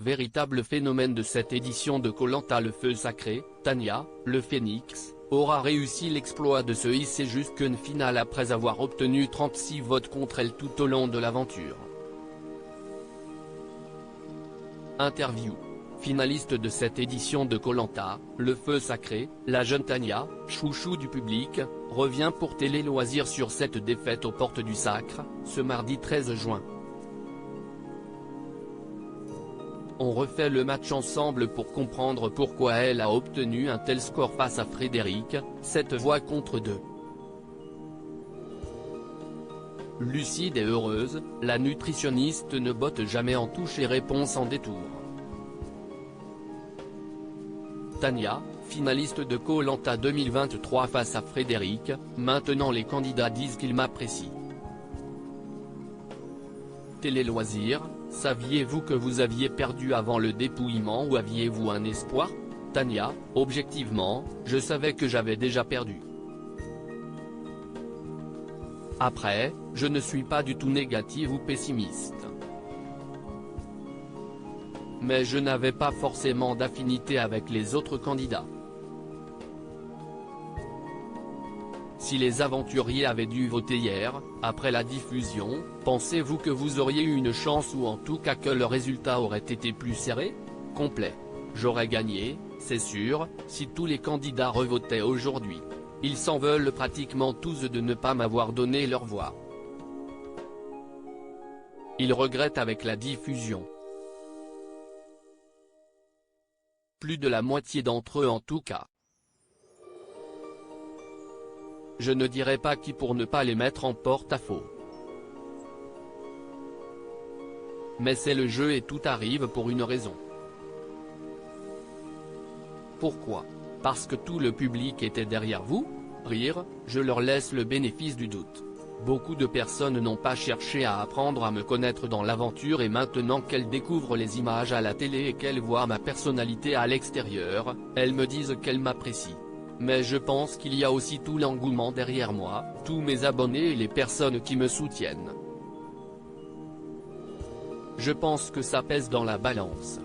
véritable phénomène de cette édition de Koh-Lanta, le feu sacré, Tania, le Phénix, aura réussi l'exploit de se hisser jusqu'à une finale après avoir obtenu 36 votes contre elle tout au long de l'aventure. Interview. Finaliste de cette édition de Koh-Lanta, le feu sacré, la jeune Tania, chouchou du public, revient pour Télé Loisirs sur cette défaite aux portes du sacre, ce mardi 13 juin. On refait le match ensemble pour comprendre pourquoi elle a obtenu un tel score face à Frédéric, 7 voix contre 2. Lucide et heureuse, la nutritionniste ne botte jamais en touche et répond sans détour. Tania, finaliste de Koh-Lanta 2023 face à Frédéric, maintenant les candidats disent qu'ils m'apprécient. Télé Loisirs, saviez-vous que vous aviez perdu avant le dépouillement ou aviez-vous un espoir? Tania, objectivement, je savais que j'avais déjà perdu. Après, je ne suis pas du tout négative ou pessimiste. Mais je n'avais pas forcément d'affinité avec les autres candidats. Si les aventuriers avaient dû voter hier, après la diffusion, pensez-vous que vous auriez eu une chance ou en tout cas que le résultat aurait été plus serré? Complet. J'aurais gagné, c'est sûr, si tous les candidats revotaient aujourd'hui. Ils s'en veulent pratiquement tous de ne pas m'avoir donné leur voix. Ils regrettent avec la diffusion. Plus de la moitié d'entre eux en tout cas. Je ne dirai pas qui pour ne pas les mettre en porte-à-faux. Mais c'est le jeu et tout arrive pour une raison. Pourquoi? Parce que tout le public était derrière vous? Rire, je leur laisse le bénéfice du doute. Beaucoup de personnes n'ont pas cherché à apprendre à me connaître dans l'aventure et maintenant qu'elles découvrent les images à la télé et qu'elles voient ma personnalité à l'extérieur, elles me disent qu'elles m'apprécient. Mais je pense qu'il y a aussi tout l'engouement derrière moi, tous mes abonnés et les personnes qui me soutiennent. Je pense que ça pèse dans la balance.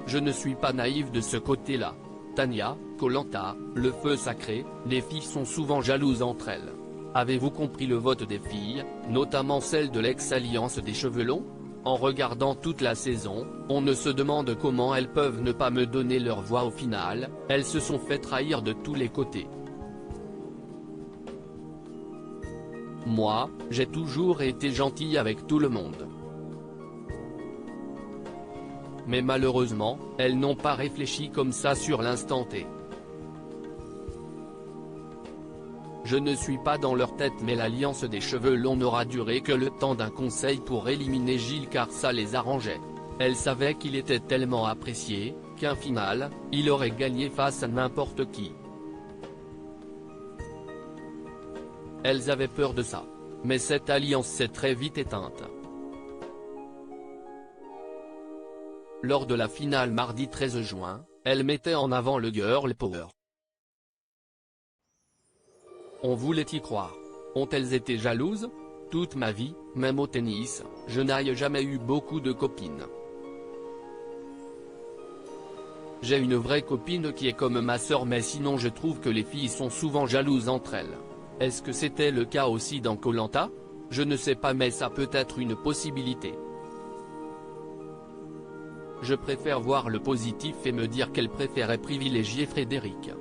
Je ne suis pas naïve de ce côté-là. Tania, Koh-Lanta, le feu sacré, les filles sont souvent jalouses entre elles. Avez-vous compris le vote des filles, notamment celle de l'ex-alliance des cheveux longs? En regardant toute la saison, on ne se demande comment elles peuvent ne pas me donner leur voix au final, elles se sont fait trahir de tous les côtés. Moi, j'ai toujours été gentille avec tout le monde. Mais malheureusement, elles n'ont pas réfléchi comme ça sur l'instant T. Je ne suis pas dans leur tête mais l'alliance des cheveux longs n'aura duré que le temps d'un conseil pour éliminer Gilles car ça les arrangeait. Elles savaient qu'il était tellement apprécié, qu'un final, il aurait gagné face à n'importe qui. Elles avaient peur de ça. Mais cette alliance s'est très vite éteinte. Lors de la finale mardi 13 juin, elle mettait en avant le girl power. On voulait y croire. Ont-elles été jalouses? Toute ma vie, même au tennis, je n'ai jamais eu beaucoup de copines. J'ai une vraie copine qui est comme ma sœur mais sinon je trouve que les filles sont souvent jalouses entre elles. Est-ce que c'était le cas aussi dans Koh-Lanta? Je ne sais pas mais ça peut être une possibilité. Je préfère voir le positif et me dire qu'elle préférait privilégier Frédéric.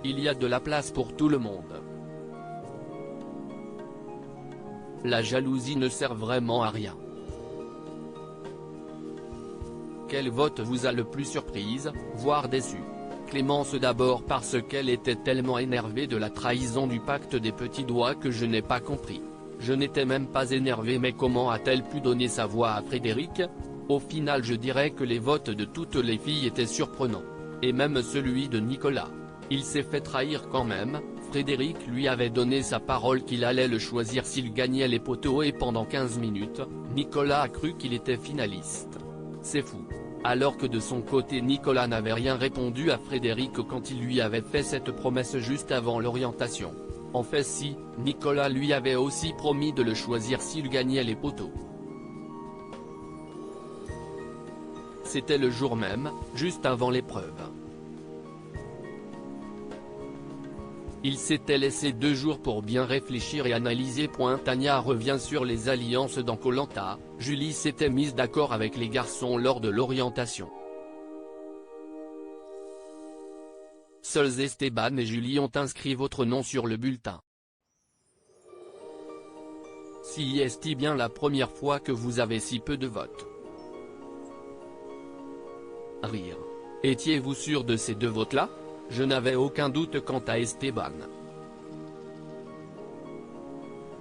Il y a de la place pour tout le monde. La jalousie ne sert vraiment à rien. Quel vote vous a le plus surprise, voire déçu? Clémence d'abord parce qu'elle était tellement énervée de la trahison du pacte des petits doigts que je n'ai pas compris. Je n'étais même pas énervé mais comment a-t-elle pu donner sa voix à Frédéric? Au final je dirais que les votes de toutes les filles étaient surprenants. Et même celui de Nicolas. Il s'est fait trahir quand même, Frédéric lui avait donné sa parole qu'il allait le choisir s'il gagnait les poteaux et pendant 15 minutes, Nicolas a cru qu'il était finaliste. C'est fou. Alors que de son côté Nicolas n'avait rien répondu à Frédéric quand il lui avait fait cette promesse juste avant l'orientation. En fait si, Nicolas lui avait aussi promis de le choisir s'il gagnait les poteaux. C'était le jour même, juste avant l'épreuve. Il s'était laissé 2 jours pour bien réfléchir et analyser. Tania revient sur les alliances dans Koh Lanta. Julie s'était mise d'accord avec les garçons lors de l'orientation. Seuls Esteban et Julie ont inscrit votre nom sur le bulletin. Si est-il bien la première fois que vous avez si peu de votes? Rire. Étiez-vous sûr de ces 2 votes-là? Je n'avais aucun doute quant à Esteban.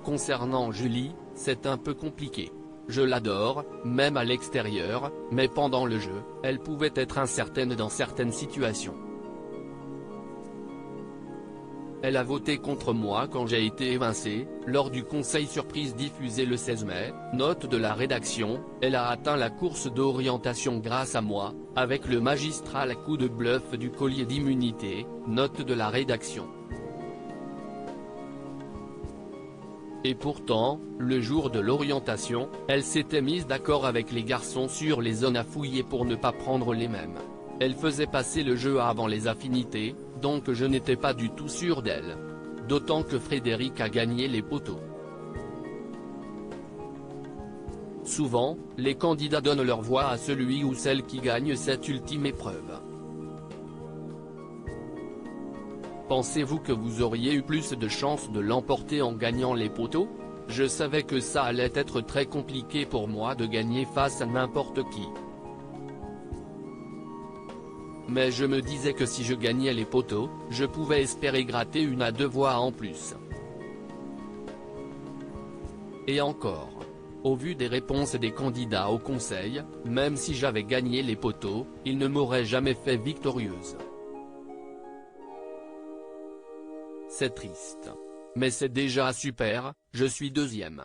Concernant Julie, c'est un peu compliqué. Je l'adore, même à l'extérieur, mais pendant le jeu, elle pouvait être incertaine dans certaines situations. Elle a voté contre moi quand j'ai été évincé, lors du conseil surprise diffusé le 16 mai, note de la rédaction, elle a atteint la course d'orientation grâce à moi, avec le magistral coup de bluff du collier d'immunité, note de la rédaction. Et pourtant, le jour de l'orientation, elle s'était mise d'accord avec les garçons sur les zones à fouiller pour ne pas prendre les mêmes. Elle faisait passer le jeu avant les affinités, donc je n'étais pas du tout sûr d'elle. D'autant que Frédéric a gagné les poteaux. Souvent, les candidats donnent leur voix à celui ou celle qui gagne cette ultime épreuve. Pensez-vous que vous auriez eu plus de chances de l'emporter en gagnant les poteaux? Je savais que ça allait être très compliqué pour moi de gagner face à n'importe qui. Mais je me disais que si je gagnais les poteaux, je pouvais espérer gratter 1 à 2 voix en plus. Et encore. Au vu des réponses des candidats au conseil, même si j'avais gagné les poteaux, ils ne m'auraient jamais fait victorieuse. C'est triste. Mais c'est déjà super, je suis 2e.